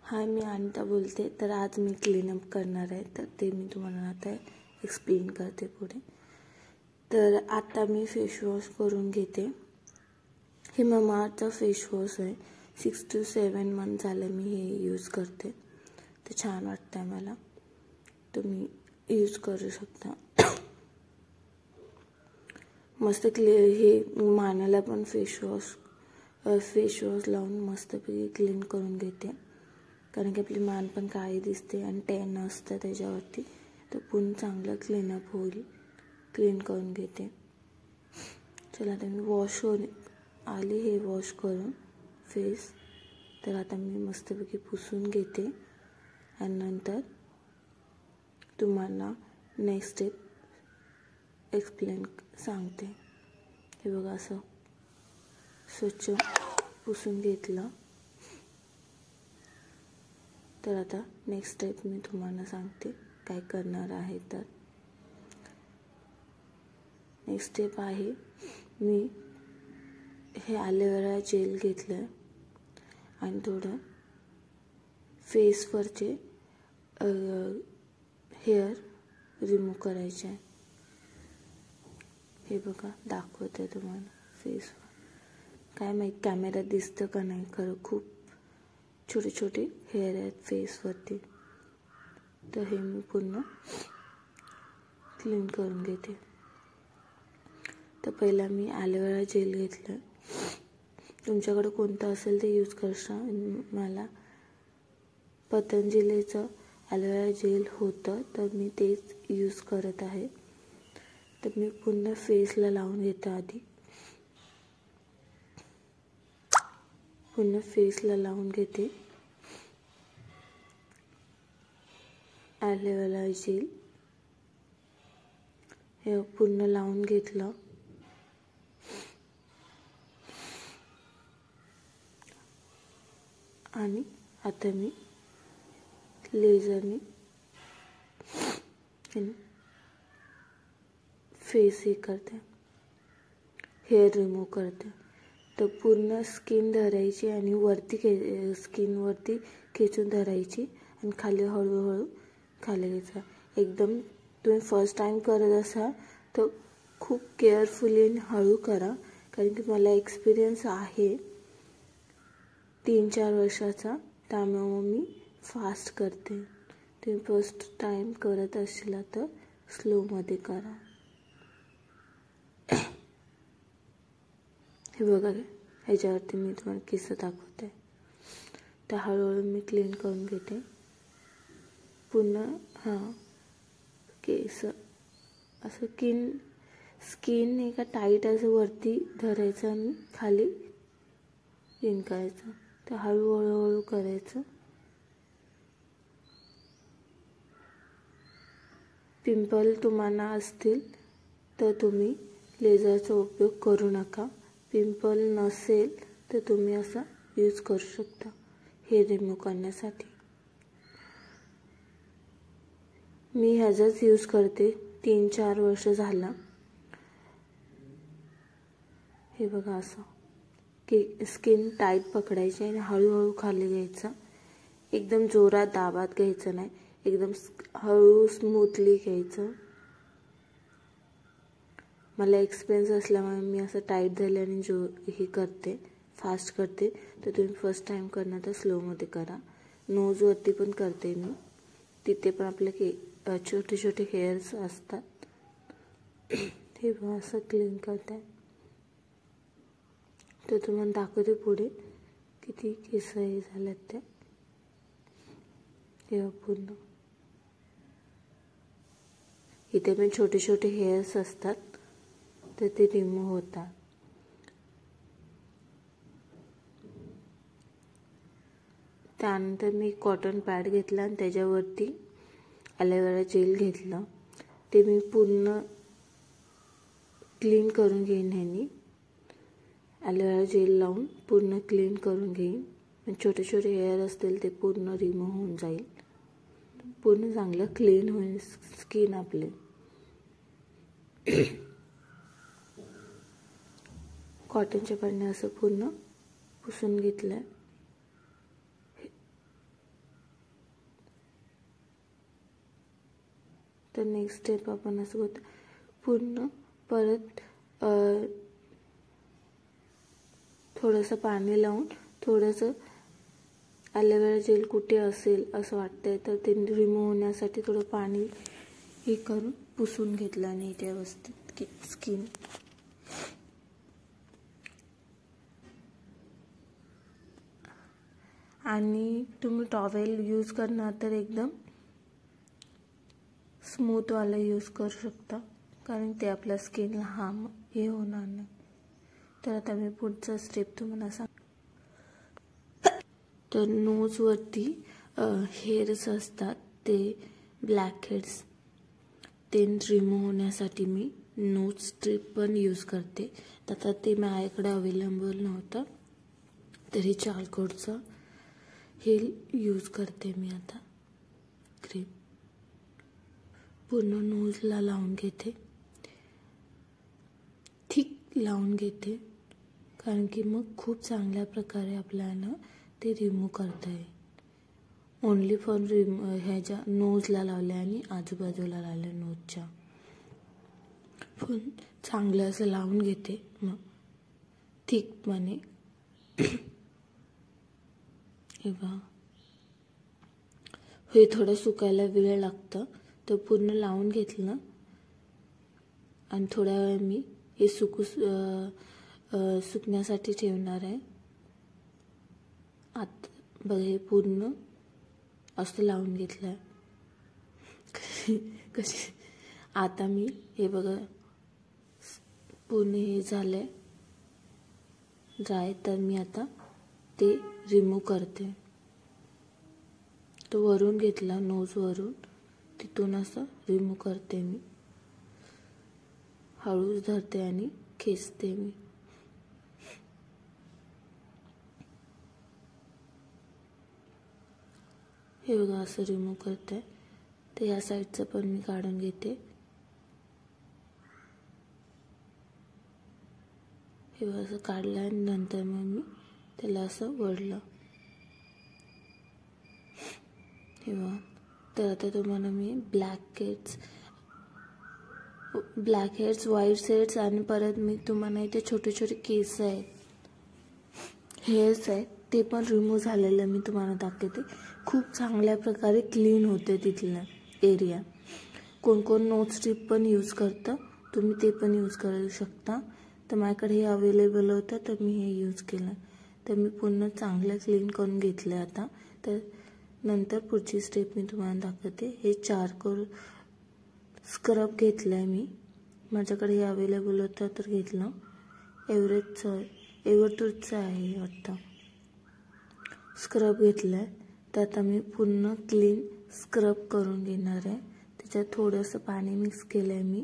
हाय, मी अनिता बोलते. तर आज मी क्लीनअप करणार आहे, तर ते मी तुम्हाला आता एक्सप्लेन करते पुढे. तर आता मी फेसवॉश करून घेते. हे ममाअर्थचा फेसवॉश आहे. 6 to 7 मंथ झालं मी हे यूज करते. ते छान वाटतं आहे मला. तुम्ही यूज करू शकता. मस्त हे मानेला पण फेसवॉश लावून मस्तपैकी क्लीन करून घेते. कारण की आपली मान पण काळी दिसते आणि टॅन असतं त्याच्यावरती. तर पुन्हा चांगलं क्लीनअप होईल. क्लीन करून घेते. चला आता मी वॉश होऊन आली हे वॉश करून फेस. तर आता मी मस्तपैकी पुसून घेते आणि नंतर तुम्हाला नेक्स्ट स्टेप एक्सप्लेन सांगते. हे बघा, असं स्वच्छ पुसून घेतलं. तर आता नेक्स्ट स्टेप मी तुम्हाला सांगते काय करणार आहे. तर नेक्स्ट स्टेप आहे, मी हे ॲलोवेरा जेल घेतलं आणि थोडं फेसवरचे हेअर रिमूव्ह करायचे आहे. हे बघा, दाखवते तुम्हाला फेसवर. काय माहीत कॅमेऱ्यात दिसतं का नाही, खरं खूप छोटे छोटे हेअर आहेत फेसवरती. तर हे मी पूर्ण क्लीन करून घेते. तर पहिला मी ॲलोवेरा जेल घेतलं. तुमच्याकडे कोणतं असेल ते यूज करता. मला पतंजलीचं ॲलोवेरा जेल होतं, तर मी तेच यूज करत आहे. तर मी पूर्ण फेसला लावून घेते. आधी पूर्ण फेसला लावून घेते ॲलोवेरा जेल. हे पूर्ण लावून घेतलं. आणि आता मी लेझरने फेस हे करते, हेअर रिमूव्ह करते. तर पूर्ण स्किन धरायची आणि वरती स्किनवरती खेचून धरायची आणि खाली हळूहळू खाली घ्यायचा. एकदम तुम्ही फर्स्ट टाइम करत असाल तर खूप केअरफुली आणि हळू करा. कारण की मला एक्सपिरियन्स आहे 3-4 वर्षाचा, त्यामुळे मी फास्ट करते. तुम्ही फर्स्ट टाइम करत असला तर स्लोमध्ये करा. हे बघा, ह्याच्यावरती मी तुम्हाला केस दाखवते. तर हळूहळू मी क्लीन करून घेते पुन्हा. केस असं स्किन एका टाईट असं वरती धरायचं आणि खाली क्लीन करायचं. तर हळूहळू करायचं. पिंपल तुम्हाला असतील तर तुम्ही लेझरचा उपयोग करू नका. पिंपल नसेल तर तुम्ही असं यूज करू शकता हेअर रिमूव्ह करण्यासाठी. मी ह्याचाच यूज करते 3-4 वर्ष झाला. हे बघा, असं की स्किन टाईट पकडायची आणि हळूहळू खाली घ्यायचं. एकदम जोरात दाबात घ्यायचं नाही, एकदम हळू स्मूथली घ्यायचं. मला एक्सपिरियन्स असल्यामुळे मी असं टाईट झाल्याने हे करते, फास्ट करते. तर तुम्ही फर्स्ट टाइम करणार तर स्लोमध्ये करा. नोजवरती पण करते मी, तिथे पण आपले छोटे छोटे हेअर्स असतात. हे बघा, असं क्लीन करते. तर तुम्हाला दाखवते पुढे किती केस हे झालेत ते. हे पूर्ण इथे पण छोटे छोटे हेअर्स असतात, तर ते रिमूव्ह होतात. त्यानंतर मी कॉटन पॅड घेतला आणि त्याच्यावरती ॲलोवेरा जेल घेतलं. ते मी पूर्ण क्लीन करून घेईन. ह्यानी ॲलोवेरा जेल लावून पूर्ण क्लीन करून घेईन. छोटे छोटे हेअर असतील ते पूर्ण रिमूव्ह होऊन जाईल. पूर्ण चांगलं क्लीन होईल स्किन आपले. कॉटनच्या पॅडने असं पूर्ण पुसून घेतलं. तर नेक्स्ट स्टेप आपण असं होतं पूर्ण परत थोडंसं पाणी लावून थोडंसं ॲलोवेरा जेल कुठे असेल असं वाटतंय तर ते रिमूव्ह होण्यासाठी थोडं पाणी हे करून पुसून घेतलं आणि इथे व्यवस्थित स्किन. आणि तुम्ही टॉवेल यूज करणार तर एकदम स्मूथवाला यूज करू शकता कारण ते आपल्या स्किनला हार्म हे होणार नाही. तर आता मी पुढचा स्टेप तुम्हाला सांग. तर नोजवरती हेअर्स असतात ते ब्लॅक हेड्स ते रिमूव्ह होण्यासाठी मी नोज स्ट्रिप पण यूज करते. आता ते माझ्याकडे अवेलेबल नव्हतं तरी चारकोलचं हे यूज करते मी. आता क्रीम पूर्ण नोजला लावून घेते, थिक लावून घेते कारण की मग खूप चांगल्या प्रकारे आपल्याला ते रिमूव्ह करता येईल. ओनली फॉर ह्याच्या नोजला लावले आणि आजूबाजूला लावले नोजच्या. पण चांगलं असं लावून घेते मग थिकपणे. हे थोडं सुकायला वेळ लागतं तर पूर्ण लावून घेतलं आणि थोड्या वेळ मी हे सुकण्यासाठी ठेवणार आहे. आता बघा हे पूर्ण असं लावून घेतलं आहे. कशी आता मी हे बघा पूर्ण हे झालं आहे ड्राय. तर मी आता ते रिमूव्ह करते. तो वरून घेतला नोजवरून तिथून असं रिमूव्ह करते मी. हळूच धरते आणि खेचते मी. हे बघा असं रिमूव्ह करते. तर ह्या साईडचं पण मी काढून घेते. हे बघा असं काढलं आणि नंतर मग मी त्याला असं वळलं. हे बघा. तर आता तुम्हाला मी ब्लॅक हेड्स व्हाईट हेड्स आणि परत मी तुम्हाला इथे छोटे छोटे केस आहेत हेअर्स आहेत ते पण रिमूव्ह झालेलं मी तुम्हाला दाखवते. खूप चांगल्या प्रकारे क्लीन होते तिथला एरिया. कोण कोण नोज स्ट्रिप पण यूज करतं, तुम्ही ते पण यूज करू शकता. तर माझ्याकडे हे अवेलेबल होतं तर मी हे यूज केलं. तर मी पूर्ण चांगलं क्लीन करून घेतलं. आता तर नंतर पुढची स्टेप मी तुम्हाला दाखवते. हे चारकोल स्क्रब घेतलं आहे मी. माझ्याकडे हे अवेलेबल होतं तर घेतलं. एव्हरटूथचं आहे वाटतं. स्क्रब घेतलं आहे. तर आता मी पूर्ण क्लीन स्क्रब करून घेणार आहे. त्याच्यात थोडंसं पाणी मिक्स केलं आहे मी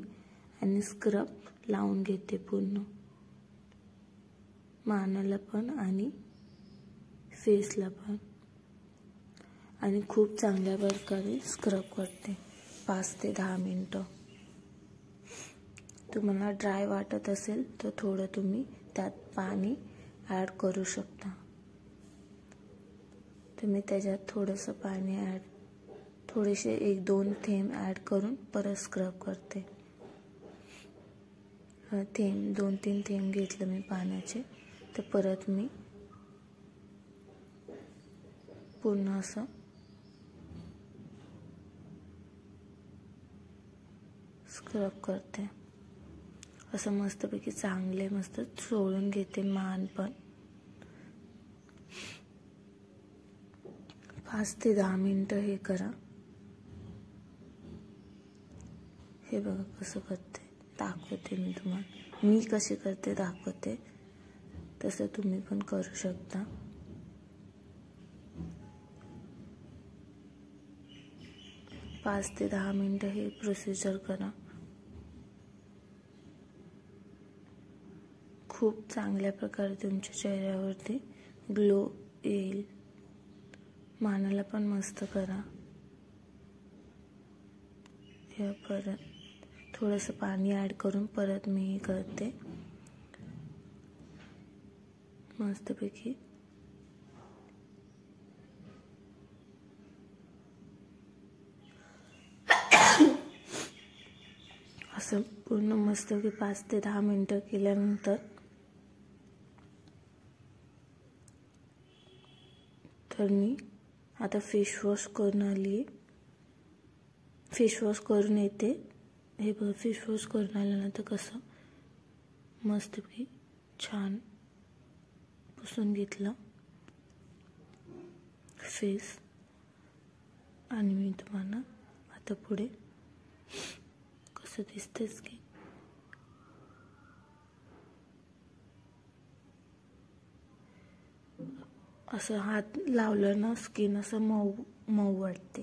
आणि स्क्रब लावून घेते पूर्ण मानेला पण आणि फेसला पण. आणि खूप चांगल्या प्रकारे स्क्रब करते 5 ते 10 मिनटं. तुम्हाला ड्राय वाटत असेल तर थोडं तुम्ही त्यात पाणी ॲड करू शकता. तुम्ही त्याच्यात थोडंसं पाणी थोडेसे 1-2 थेंब ॲड करून परत स्क्रब करते. 2-3 थेंब घेतलं मी पाण्याचे. तर परत मी पूर्ण असं स्क्रब करते. असं मस्तपैकी चांगले मस्त चोळून घेते मान पण. 5 ते 10 मिनटं हे करा. हे बघा कसं करते दाखवते मी तुम्हाला. मी कसे करते दाखवते तसं तुम्ही पण करू शकता. पाच ते 10 मिनटं हे प्रोसिजर करा. खूप चांगल्या प्रकारे तुमच्या चेहऱ्यावरती ग्लो येईल. मानाला पण मस्त करा. हे परत थोडंसं पाणी ॲड करून परत मी हे करते मस्तपैकी. असं पूर्ण मस्त की 5 ते 10 मिनटं केल्यानंतर तर मी आता फेसवॉश करून आली. फेसवॉश करून येते. हे बघ, फेसवॉश करून आल्यानंतर कसं मस्तपैकी छान पुसून घेतलं फेस. आणि मी तुम्हाला आता पुढे कसं दिसतेच की असं हात लावलं ना स्किन असं मऊ मऊ वाटते.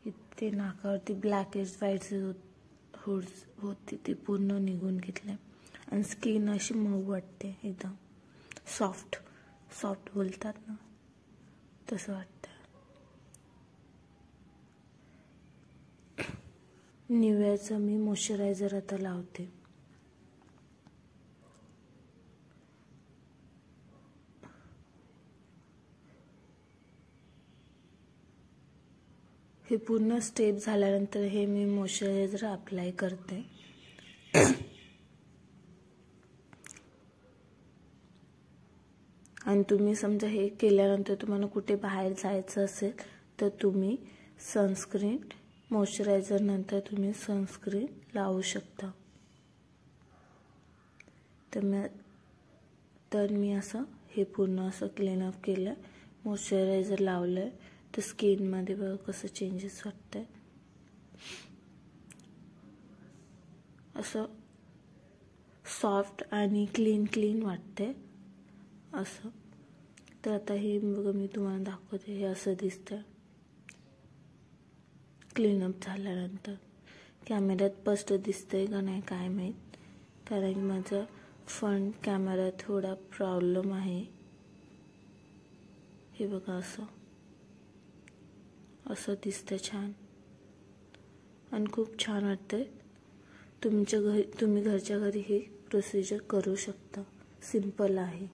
इथे नाकावरती ब्लॅकेज व्हाईट्स होती ती पूर्ण निघून घेतले आणि स्किन अशी मऊ वाटते, एकदम सॉफ्ट बोलतात ना तसं वाटतं. निव्याचं मी मॉइश्चरायझर आता लावते. हे पूर्ण स्टेप झाल्यानंतर हे मी मॉइश्चरायझर अप्लाय करते. आणि तुम्ही समजा हे केल्यानंतर तुम्हाला कुठे बाहेर जायचं असेल तर तुम्ही सनस्क्रीन, मॉइश्चरायझर नंतर तुम्ही सनस्क्रीन लावू शकता. तर मी असं हे पूर्ण असं क्लीनअप केलं, मॉइश्चरायझर लावलं तर स्किनमध्ये बघा कसं चेंजेस वाटतंय. असं सॉफ्ट आणि क्लीन वाटते असं. तर आता हे बघा मी तुम्हाला दाखवते. हे असं दिसतंय क्लीनअप झाल्यानंतर. कॅमेऱ्यात स्पष्ट दिसतंय का नाही काय माहीत, कारण की माझा फ्रंट कॅमेरा थोडा प्रॉब्लेम आहे. हे बघा असं दिसतं छान आणि खूप छान वाटतंय. तुम्ही घरच्या घरी हे प्रोसिजर करू शकता. सिंपल आहे.